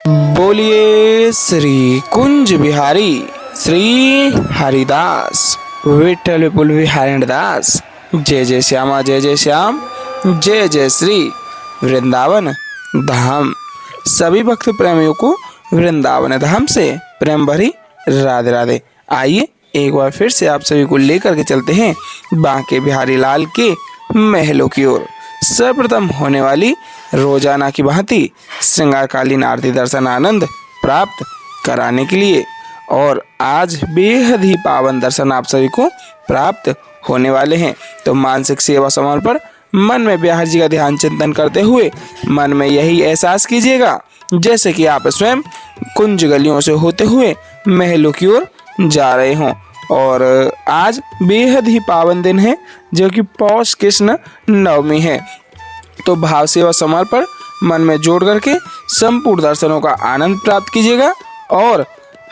बोलिए श्री कुंज बिहारी श्री हरिदास विठ्ठल विपुल विहारी दास। जय जय श्यामा जय जय श्याम जय जय श्री वृंदावन धाम। सभी भक्त प्रेमियों को वृंदावन धाम से प्रेम भरी राधे राधे। आइए एक बार फिर से आप सभी को लेकर के चलते हैं बांके बिहारी लाल के महलों की ओर। सर्वप्रथम होने वाली रोजाना की भांति श्रृंगारकालीन आरती दर्शन आनंद प्राप्त कराने के लिए और आज बेहद ही पावन दर्शन आप सभी को प्राप्त होने वाले हैं। तो मानसिक सेवा समर्पण मन में बिहार जी का ध्यान चिंतन करते हुए मन में यही एहसास कीजिएगा जैसे कि आप स्वयं कुंज गलियों से होते हुए महलों की ओर जा रहे हों। और आज बेहद ही पावन दिन है जो कि पौष कृष्ण नवमी है। तो भाव सेवा समर्पण मन में जोड़ करके संपूर्ण दर्शनों का आनंद प्राप्त कीजिएगा और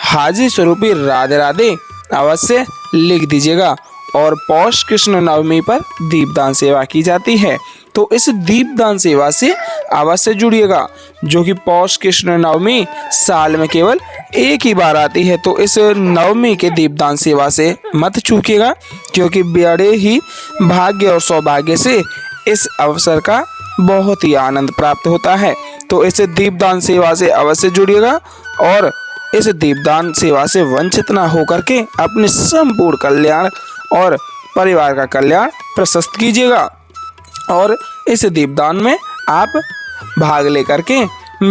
हाजिर स्वरूपी राधे राधे अवश्य लिख दीजिएगा। और पौष कृष्ण नवमी पर दीपदान सेवा की जाती है, तो इस दीपदान सेवा से अवश्य जुड़िएगा जो कि पौष कृष्ण नवमी साल में केवल एक ही बार आती है। तो इस नवमी के दीपदान सेवा से मत चूकिएगा क्योंकि बड़े ही भाग्य और सौभाग्य से इस अवसर का बहुत ही आनंद प्राप्त होता है। तो इस दीपदान सेवा से अवश्य जुड़िएगा और इस दीपदान सेवा से वंचित ना होकर के अपने संपूर्ण कल्याण और परिवार का कल्याण प्रशस्त कीजिएगा। और इस दीपदान में आप भाग लेकर के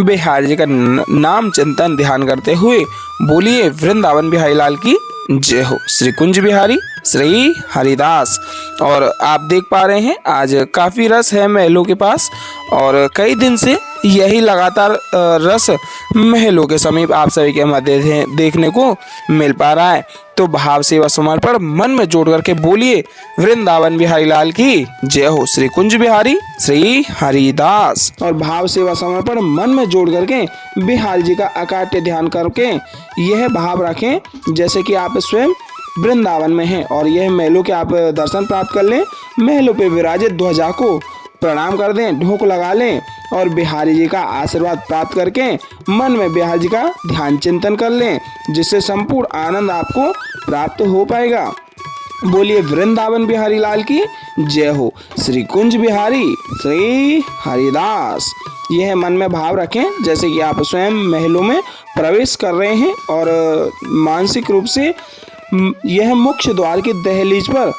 बिहारी जी का नाम चिंतन ध्यान करते हुए बोलिए वृंदावन बिहारी लाल की जय हो। श्री कुंज बिहारी श्री हरिदास। और आप देख पा रहे हैं आज काफ़ी रस है महलों के पास और कई दिन से यही लगातार रस महलों के समीप आप सभी के मध्य देखने को मिल पा रहा है। तो भाव सेवा समर्पण मन में जोड़ करके बोलिए वृंदावन बिहारी लाल की जय हो। श्री कुंज बिहारी श्री हरिदास। और भाव सेवा समर्पण मन में जोड़ करके बिहारी जी का अकाट्य ध्यान करके यह भाव रखें जैसे कि आप स्वयं वृंदावन में हैं और यह महलों के आप दर्शन प्राप्त कर लें। महलों पे विराजित ध्वजा को प्रणाम कर दें, ढोक लगा लें और बिहारी जी का आशीर्वाद प्राप्त करके मन में बिहारी जी का ध्यान चिंतन कर लें जिससे संपूर्ण आनंद आपको प्राप्त हो पाएगा। बोलिए वृंदावन बिहारी लाल की जय हो। श्री कुंज बिहारी श्री हरिदास। यह मन में भाव रखें जैसे कि आप स्वयं महलों में प्रवेश कर रहे हैं और मानसिक रूप से यह मुख्य द्वार की दहलीज पर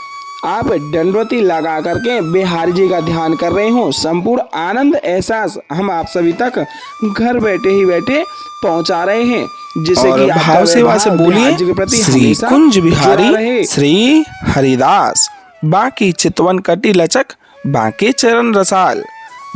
आप दंडवती लगा करके बिहारी जी का ध्यान कर रहे हो। संपूर्ण आनंद एहसास हम आप सभी तक घर बैठे ही बैठे पहुंचा रहे हैं जिससे कि भाव सेवा से बोलिए श्री कुंज बिहारी श्री हरिदास। बाकी चितवन कटी लचक बाके चरण रसाल।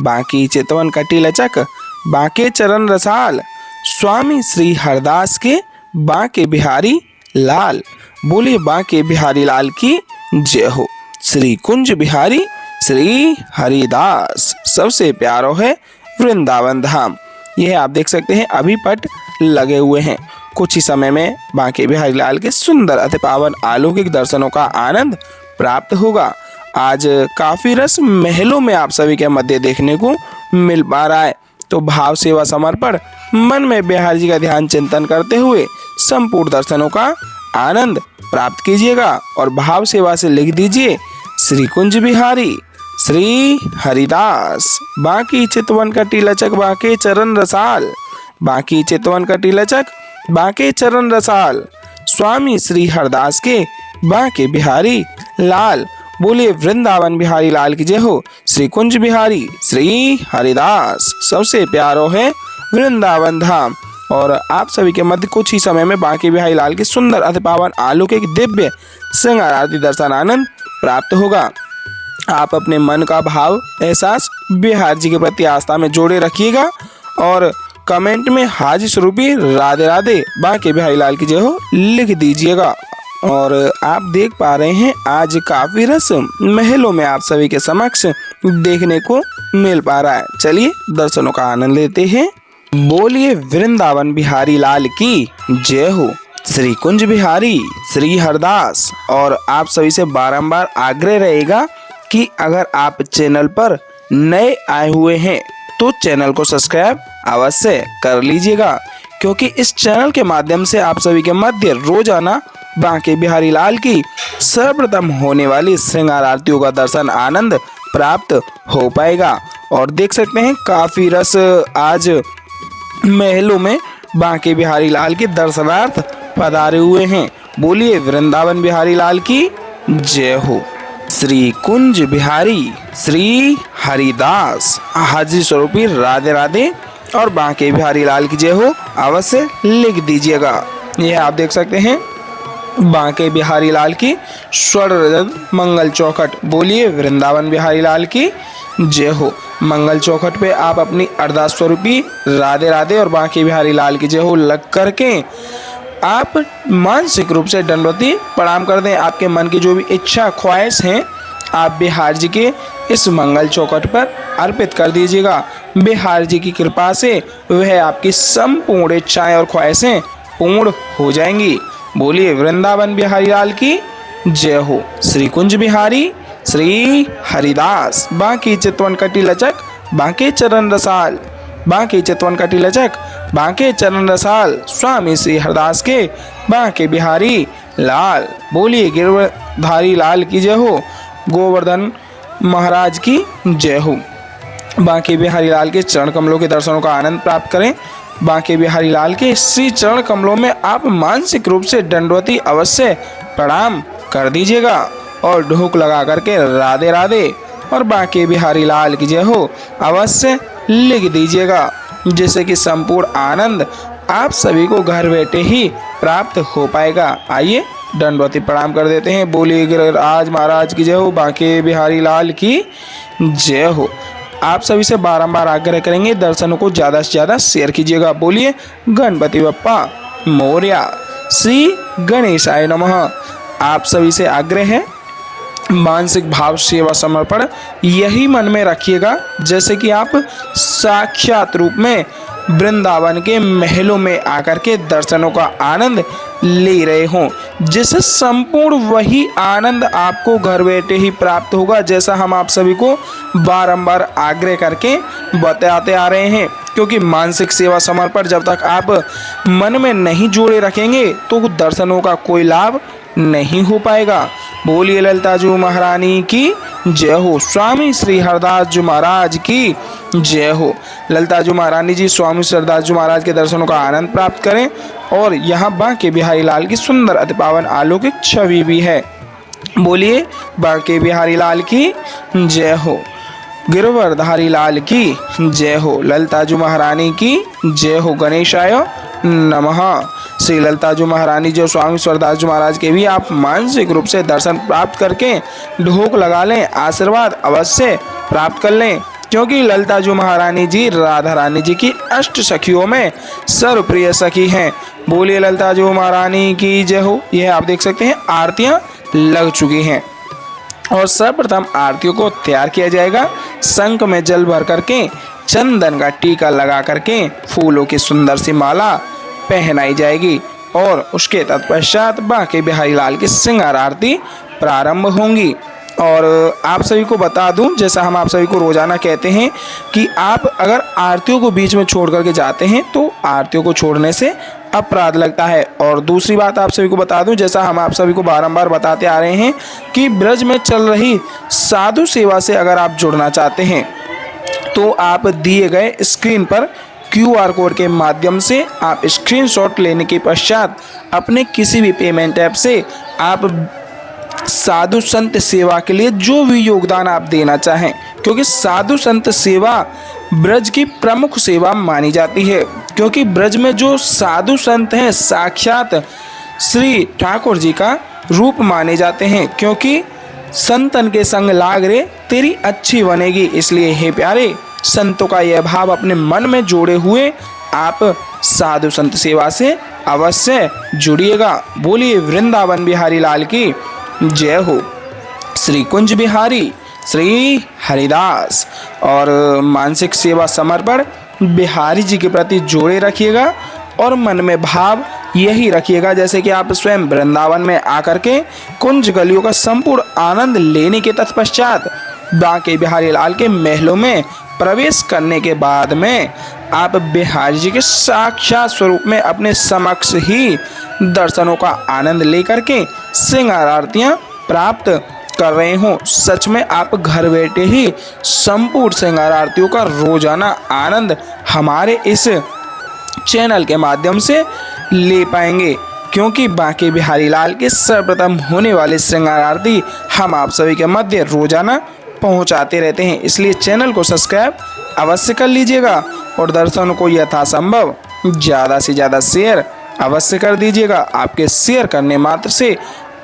बाकी चितवन कटी लचक बाके चरण रसाल। स्वामी श्री हरदास के बाके बिहारी लाल। बोलिए बांके बिहारी लाल की जय हो। श्री कुंज बिहारी श्री हरिदास। सबसे प्यारो है वृंदावन धाम। यह आप देख सकते हैं अभी पट लगे हुए हैं। कुछ ही समय में बांके बिहारी लाल के सुंदर अति पावन अलौकिक दर्शनों का आनंद प्राप्त होगा। आज काफी रस महलों में आप सभी के मध्य देखने को मिल पा रहा है। तो भाव सेवा समर्पण मन में बिहारी जी का ध्यान चिंतन करते हुए संपूर्ण दर्शनों का आनंद प्राप्त कीजिएगा और भाव सेवा से लिख दीजिए श्री कुंज बिहारी श्री हरिदास। बाकी चितवन कटी लचक बाके चरण रसाल। बाकी चितवन कटी लचक बाके चरण रसाल। स्वामी श्री हरदास के बाके बिहारी लाल। बोलिए वृंदावन बिहारी लाल की जय हो। श्री कुंज बिहारी श्री हरिदास। सबसे प्यारो है वृंदावन धाम। और आप सभी के मध्य कुछ ही समय में बांके बिहारी लाल के सुंदर अति पावन अलौकिक दिव्य श्रृंगार आरती दर्शन आनंद प्राप्त होगा। आप अपने मन का भाव एहसास बिहारी जी के प्रति आस्था में जोड़े रखिएगा और कमेंट में हाजिर स्वरूपी राधे राधे बांके बिहारी लाल की जय हो लिख दीजिएगा। और आप देख पा रहे हैं आज काफी रस महलों में आप सभी के समक्ष देखने को मिल पा रहा है। चलिए दर्शनों का आनंद लेते हैं। बोलिए वृंदावन बिहारी लाल की जय हो। श्री कुंज बिहारी श्री हरदास। और आप सभी से बारंबार आग्रह रहेगा कि अगर आप चैनल पर नए आए हुए हैं तो चैनल को सब्सक्राइब अवश्य कर लीजिएगा, क्योंकि इस चैनल के माध्यम से आप सभी के मध्य रोजाना बांके बिहारी लाल की सर्वप्रथम होने वाली श्रृंगार आरतियों का दर्शन आनंद प्राप्त हो पाएगा। और देख सकते हैं काफी रस आज महलों में बांके बिहारी लाल के दर्शनार्थ पधारे हुए हैं। बोलिए वृंदावन बिहारी लाल की जय हो। श्री कुंज बिहारी श्री हरिदास हाजिर स्वरूपी राधे राधे और बांके बिहारी लाल की जय हो अवश्य लिख दीजिएगा। यह आप देख सकते हैं बांके बिहारी लाल की स्वर्ण रजत मंगल चौखट। बोलिए वृंदावन बिहारी लाल की जय हो। मंगल चौखट पे आप अपनी अरदास स्वरूपी राधे राधे और बांके बिहारी लाल की जय हो लग करके आप मानसिक रूप से दंडवती प्रणाम कर दें। आपके मन की जो भी इच्छा ख्वाहिश हैं आप बिहार जी के इस मंगल चौखट पर अर्पित कर दीजिएगा। बिहार जी की कृपा से वह आपकी संपूर्ण इच्छाएं और ख्वाहिशें पूर्ण हो जाएंगी। बोलिए वृंदावन बिहारी लाल की जय हो। श्री कुंज बिहारी श्री हरिदास बांके चितवन कटी लचक बांके चरण रसाल बांके चितवन कटी लचक बांके चरण रसाल स्वामी श्री हरदास के बांके बिहारी लाल। बोलिए गिरधारी लाल की जय हो। गोवर्धन महाराज की जय हो। बांके बिहारी लाल के चरण कमलों के दर्शनों का आनंद प्राप्त करें। बांके बिहारी लाल के श्री चरण कमलों में आप मानसिक रूप से दंडवती अवश्य प्रणाम कर दीजिएगा और ढोक लगा करके राधे राधे और बांके बिहारी लाल की जय हो अवश्य लिख दीजिएगा, जिससे कि संपूर्ण आनंद आप सभी को घर बैठे ही प्राप्त हो पाएगा। आइए दंडवती प्रणाम कर देते हैं। बोलिए गिरिराज महाराज की जय हो। बांके बिहारी लाल की जय हो। आप सभी से बारंबार आग्रह करेंगे दर्शनों को ज़्यादा से ज़्यादा शेयर कीजिएगा। बोलिए गणपति बप्पा मोरया। श्री गणेशाय नमः। आप सभी से आग्रह है मानसिक भाव सेवा समर्पण यही मन में रखिएगा, जैसे कि आप साक्षात रूप में वृंदावन के महलों में आकर के दर्शनों का आनंद ले रहे हों, जिससे संपूर्ण वही आनंद आपको घर बैठे ही प्राप्त होगा, जैसा हम आप सभी को बारंबार आग्रह करके बताते आ रहे हैं। क्योंकि मानसिक सेवा समर्पण जब तक आप मन में नहीं जोड़े रखेंगे तो दर्शनों का कोई लाभ नहीं हो पाएगा। बोलिए ललिता जी महारानी की जय हो। स्वामी श्री हरदास जी महाराज की जय हो। ललिता जी महारानी जी स्वामी श्री हरदास जी महाराज के दर्शनों का आनंद प्राप्त करें। और यहाँ बांके बिहारी लाल की सुंदर अति पावन अलौकिक छवि भी है। बोलिए बांके बिहारी लाल की जय हो। गिरवरधारी लाल की जय हो। ललिता जी महारानी की जय हो। गणेशाय नमः। श्री ललिता जी महारानी जी और स्वामी स्वरदास जी महाराज के भी आप मानसिक रूप से दर्शन प्राप्त करके ढोक लगा लें, आशीर्वाद अवश्य प्राप्त कर लें, क्योंकि ललिता जी महारानी जी राधा रानी जी की अष्ट सखियों में सर्वप्रिय सखी हैं। बोलिए ललिता जी महारानी की जय हो। यह आप देख सकते हैं आरतियां लग चुकी हैं और सर्वप्रथम आरतियों को तैयार किया जाएगा। शंख में जल भर करके चंदन का टीका लगा करके फूलों की सुंदर सी माला पहनाई जाएगी और उसके तत्पश्चात बांके बिहारी लाल की श्रृंगार आरती प्रारंभ होंगी। और आप सभी को बता दूं, जैसा हम आप सभी को रोजाना कहते हैं कि आप अगर आरतियों को बीच में छोड़ करके जाते हैं तो आरतियों को छोड़ने से अपराध लगता है। और दूसरी बात आप सभी को बता दूं, जैसा हम आप सभी को बारंबार बताते आ रहे हैं कि ब्रज में चल रही साधु सेवा से अगर आप जुड़ना चाहते हैं तो आप दिए गए स्क्रीन पर QR कोड के माध्यम से आप स्क्रीनशॉट लेने के पश्चात अपने किसी भी पेमेंट ऐप से आप साधु संत सेवा के लिए जो भी योगदान आप देना चाहें, क्योंकि साधु संत सेवा ब्रज की प्रमुख सेवा मानी जाती है। क्योंकि ब्रज में जो साधु संत हैं साक्षात श्री ठाकुर जी का रूप माने जाते हैं। क्योंकि संतन के संग लाग रे तेरी अच्छी बनेगी। इसलिए हे प्यारे, संतों का यह भाव अपने मन में जोड़े हुए आप साधु संत सेवा से अवश्य जुड़िएगा। बोलिए वृंदावन बिहारी लाल की जय हो। श्री कुंज बिहारी श्री हरिदास और मानसिक सेवा समर्पण बिहारी जी के प्रति जोड़े रखिएगा और मन में भाव यही रखिएगा जैसे कि आप स्वयं वृंदावन में आकर के कुंज गलियों का संपूर्ण आनंद लेने के तत्पश्चात बांके बिहारी लाल के महलों में प्रवेश करने के बाद में आप बिहारी जी के साक्षात स्वरूप में अपने समक्ष ही दर्शनों का आनंद लेकर के श्रृंगार आरतियां प्राप्त कर रहे हो। सच में आप घर बैठे ही संपूर्ण श्रृंगार आरतियों का रोजाना आनंद हमारे इस चैनल के माध्यम से ले पाएंगे, क्योंकि बांके बिहारी लाल के सर्वप्रथम होने वाले श्रृंगार आरती हम आप सभी के मध्य रोजाना पहुंचाते रहते हैं। इसलिए चैनल को सब्सक्राइब अवश्य कर लीजिएगा और दर्शनों को यथासंभव ज़्यादा से ज़्यादा शेयर अवश्य कर दीजिएगा। आपके शेयर करने मात्र से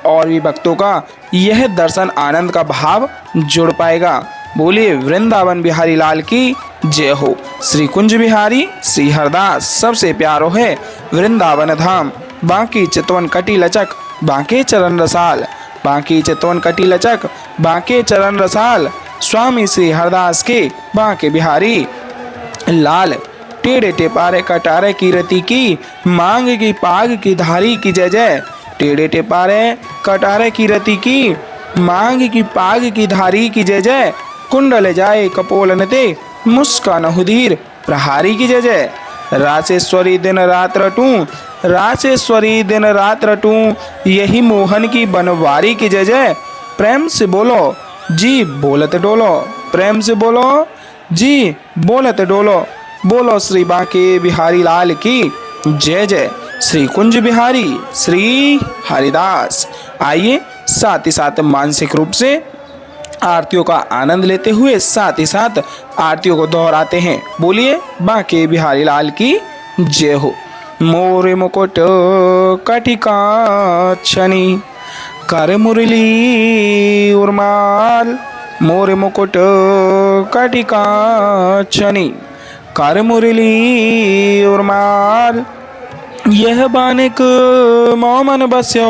और भी भक्तों का यह दर्शन आनंद का भाव जुड़ पाएगा। बोलिए वृंदावन बिहारी लाल की जय हो। श्री कुंज बिहारी श्री हरदास सबसे प्यारो है वृंदावन धाम। बांकी चितवन कटी लचक बांके चरण रसाल, बांकी चितवन कटी लचक बांके चरण रसाल। स्वामी श्री हरदास के बांके बिहारी लाल। टेढ़े टेपारे कटारे की रति की मांग की पाग की धारी की जय जय। टेढ़े टेपारे कटारे की रति की मांग की पाग की धारी की जय जय। कुंडल जाए कपोलन ते मुस्कान हुधीर प्रहारी की जय जय। रासेश्वरी दिन रात रटूं, रासेश्वरी दिन रात रटूं, यही मोहन की बनवारी की जय जय। प्रेम से बोलो जी बोलत डोलो, प्रेम से बोलो जी बोलत डोलो। बोलो श्री बांके बिहारी लाल की जय जय। श्री कुंज बिहारी श्री हरिदास। आइए साथ ही साथ मानसिक रूप से आरतियों का आनंद लेते हुए साथ ही साथ आरतियों को दोहराते हैं। बोलिए बांके बिहारी लाल की जय हो। मोरे मुकुट कटिका छनी कर मुरली उर्माल, मोरे मुकुट कटिका छनी कर मुरली उर्माल। यह बानिक मोमन बस्यो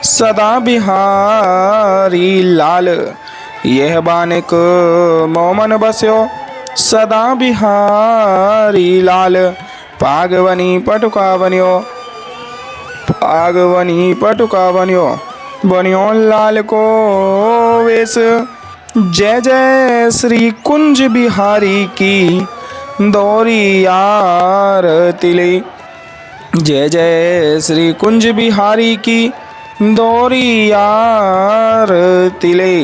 सदा बिहारी लाल, यह बानिक मोमन बस्यो सदा बिहारी लाल। पागवनी पटुका बनियो, पागवनी पटुका बनियो, बनियो लाल को वेश। जय जय श्री कुंज बिहारी की दौरी आरती ले, जय जय श्री कुंज बिहारी की दौरी आरती ले।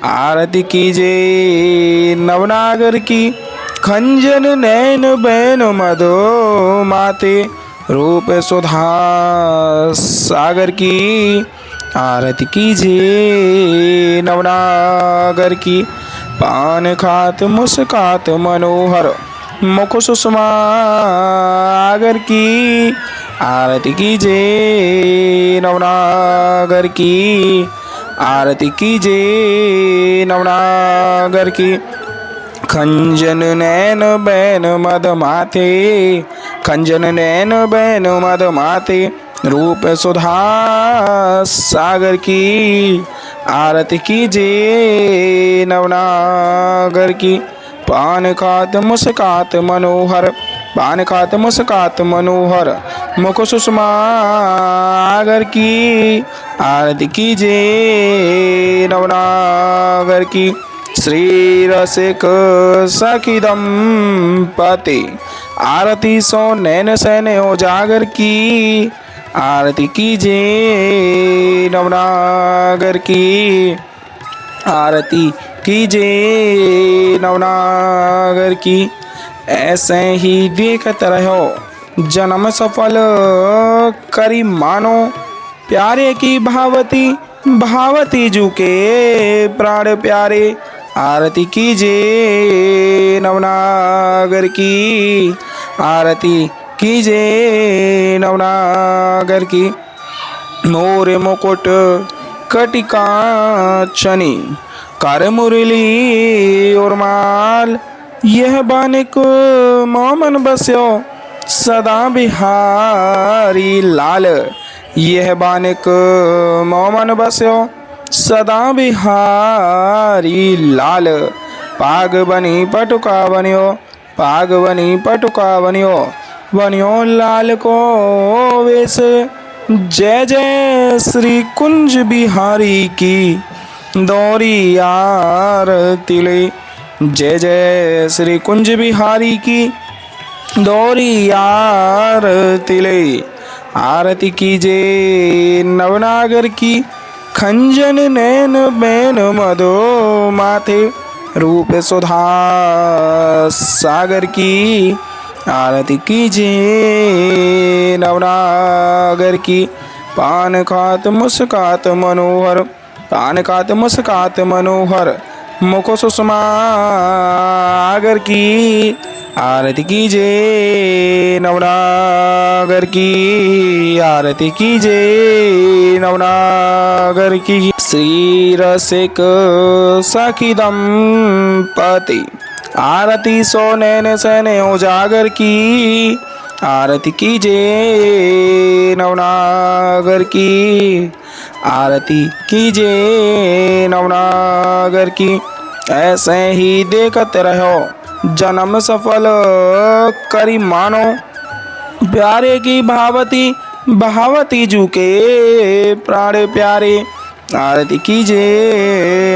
आरती कीजे नवनागर की खंजन नैन बैन मधो माते रूप सुधा सागर की। आरती कीजे नवनागर की पान खात मुस्कात मनोहर मुख सुषमा आगर की। आरती कीजे नवनागर की, आरती कीजे नवनागर की। खंजन नैन बैन मद माथे, खंजन नैन बैन मद माथे रूप सुधा सागर की। आरती कीजे नवनागर की पान खात मुस्कात मनोहर, पान खात मुस्कात मनोहर मुख सुषमा आगर की। आरती कीजे नवनागर की। श्री रसिक सखी दंपति आरती सो नैन सैन उजागर की। आरती कीजे नवनागर की, आरती कीजे नवनागर की। ऐसे ही देखत रहो जन्म सफल करी मानो, प्यारे की भावती भावती जू के प्राण प्यारे। आरती कीजे नवनागर की, आरती कीजे नवनागर की। मोरे मुकुट कटिका छनी कर मुरली उर्माल, यह बानिक मोमन बस्यो सदा बिहारी लाल। यह बानिक मोमन बस्यो सदा बिहारी लाल। पाग बनी पटुका बनियो, पाग बनी पटुका बनियो, बनियो लाल को वेश। जय जय श्री कुंज बिहारी की दौरी आरती ले। जय जय श्री कुंज बिहारी की दौरी आरती ले। आरती कीजे नवनागर की खंजन नैन बैन मधो माथे रूप सुधा सागर की। आरती कीजे नवनागर की पान खात मुस्कात मनोहर। पान खात मुस्कात मनोहर मुख सुषमा आगर की। आरती कीजे नवनागर की। आरती कीजे नवनागर की। श्री रसिक सखी दंपति आरती सो नैन सैने उजागर की। आरती कीजे नवनागर की। आरती कीजे नवनागर की। ऐसे ही देखते रहो जन्म सफल करी मानो। प्यारे की भावती बहावती जू के प्राण प्यारे। आरती कीजे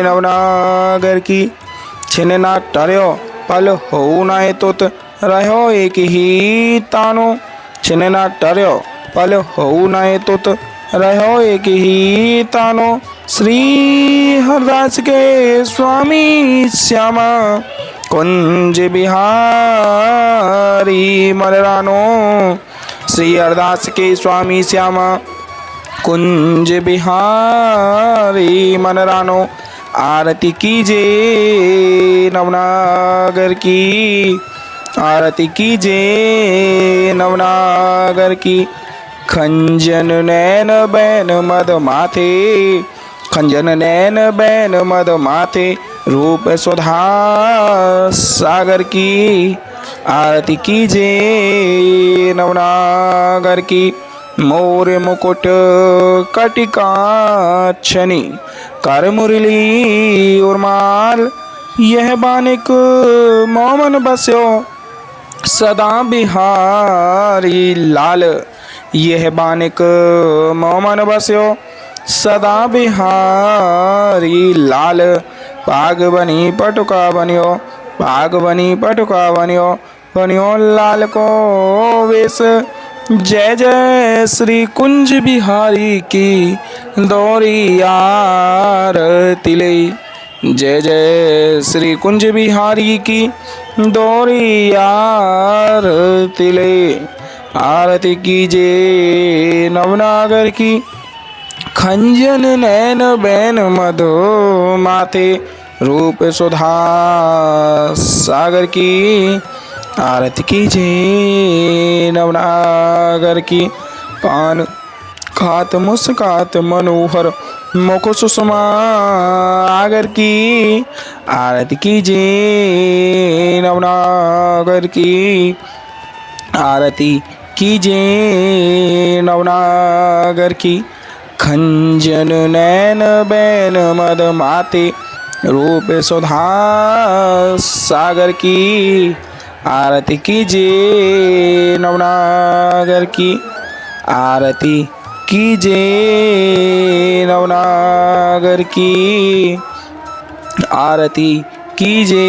नवनागर की। छिन ना टर्यो पल हो नाए तुत रहो एक ही तानो। छिन ना टर्यो पल हो नाए तुत रहो एक ही तानो। श्री हरदास के स्वामी श्यामा कुंज बिहारी मलरानो। श्री हरदास के स्वामी श्यामा कुंज बिहारी मनरानो। आरती कीजे नवनागर की। आरती कीजे नवनागर की। खंजन नैन बैन मद माथे। खंजन नैन बैन मद माथे रूप सुधा सागर की। आरती कीजे नवनागर की। मोर मुकुट कटिकाक्षनी कर मुरली उर्माल। यह बानिक मोमन बस्यो सदा बिहारी लाल। यह बानिक मोमन बस्यो सदा बिहारी लाल। पाग बनी पटुका बनियो। पाग बनी पटुका बनियो। बनियो लाल को वेश। जय जय श्री कुंज बिहारी की दौरी आरती ले। जय जय श्री कुंज बिहारी की दौरी आरती ले। आरती कीजे नवनागर की। खंजन नैन बैन मधो माथे रूप सुधा सागर की। आरती कीजे नवनागर की। पान खात मुस्कात मनोहर मुख सुषमा आगर की। आरती कीजे नवनागर की। आरती कीजे नवनागर की। खंजन नैन बैन मद माते रूप सुधा सागर की। आरती कीजे नवनागर की। आरती कीजे नवनागर की। आरती कीजे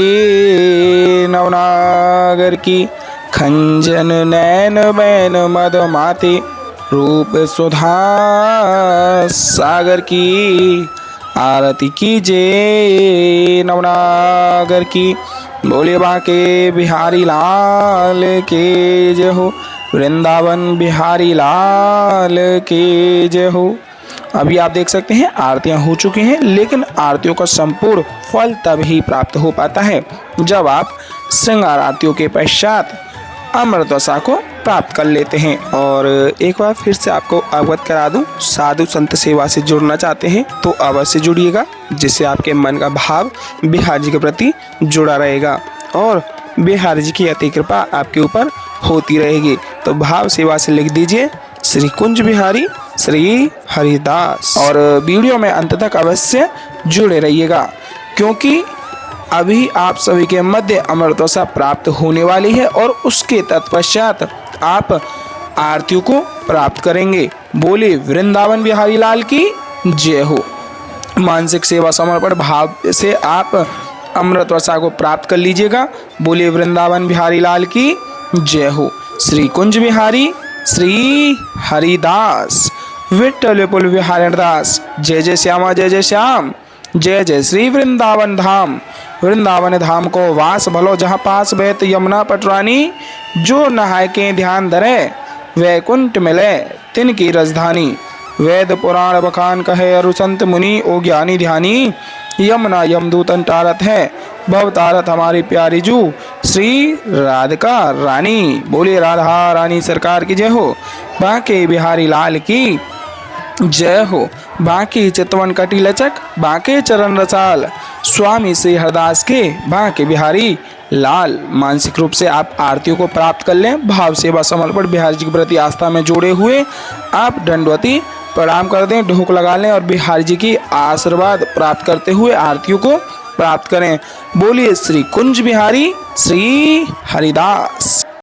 नवनागर की। खंजन नैन बैन मद माते रूप सुधा सागर की। आरती कीजे नवनागर की। बोले बाके बिहारी लाल के जय हो। वृंदावन बिहारी लाल के जय हो। अभी आप देख सकते हैं आरतियां हो चुकी हैं, लेकिन आरतियों का संपूर्ण फल तभी प्राप्त हो पाता है जब आप श्रृंगार आरतियों के पश्चात अमृतवसा को प्राप्त कर लेते हैं। और एक बार फिर से आपको अवगत करा दूं, साधु संत सेवा से जुड़ना चाहते हैं तो अवश्य जुड़िएगा, जिससे आपके मन का भाव बिहारी जी के प्रति जुड़ा रहेगा और बिहारी जी की अति कृपा आपके ऊपर होती रहेगी। तो भाव सेवा से लिख दीजिए श्री कुंज बिहारी श्री हरिदास, और वीडियो में अंत तक अवश्य जुड़े रहिएगा, क्योंकि अभी आप सभी के मध्य अमृतवसा प्राप्त होने वाली है और उसके तत्पश्चात आप आरतियों को प्राप्त करेंगे। बोले वृंदावन बिहारी लाल की जय हो। मानसिक सेवा समर्पण भाव से आप अमृत वर्षा को प्राप्त कर लीजिएगा। बोलिए वृंदावन बिहारी लाल की जय हो। श्री कुंज बिहारी श्री हरिदास विठ्ठल विपुल बिहारी दास। जय जय श्यामा जय जय श्याम। जय जय श्री वृंदावन धाम। वृंदावन धाम को वास भलो जहाँ पास बहत यमुना पटरानी। जो नहाय के ध्यान धरे वैकुंठ मिले तिनकी राजधानी। वेद पुराण बखान कहे अरु संत मुनि ओ ज्ञानी ध्यानी। यमुना यमदूतन टारत है भव तारत हमारी प्यारी जू श्री राधिका रानी। बोलिए राधा रानी सरकार की जय हो। बांके बिहारी लाल की जय हो। बांके चितवन कटी लचक बांके चरण रसाल। स्वामी श्री हरदास के बांके बिहारी लाल। मानसिक रूप से आप आरतियों को प्राप्त कर लें। भाव सेवा समर्पण बिहारी जी के प्रति आस्था में जोड़े हुए आप दंडवती प्रणाम कर दें, ढोक लगा लें और बिहारी जी की आशीर्वाद प्राप्त करते हुए आरतियों को प्राप्त करें। बोलिए श्री कुंज बिहारी श्री हरिदास।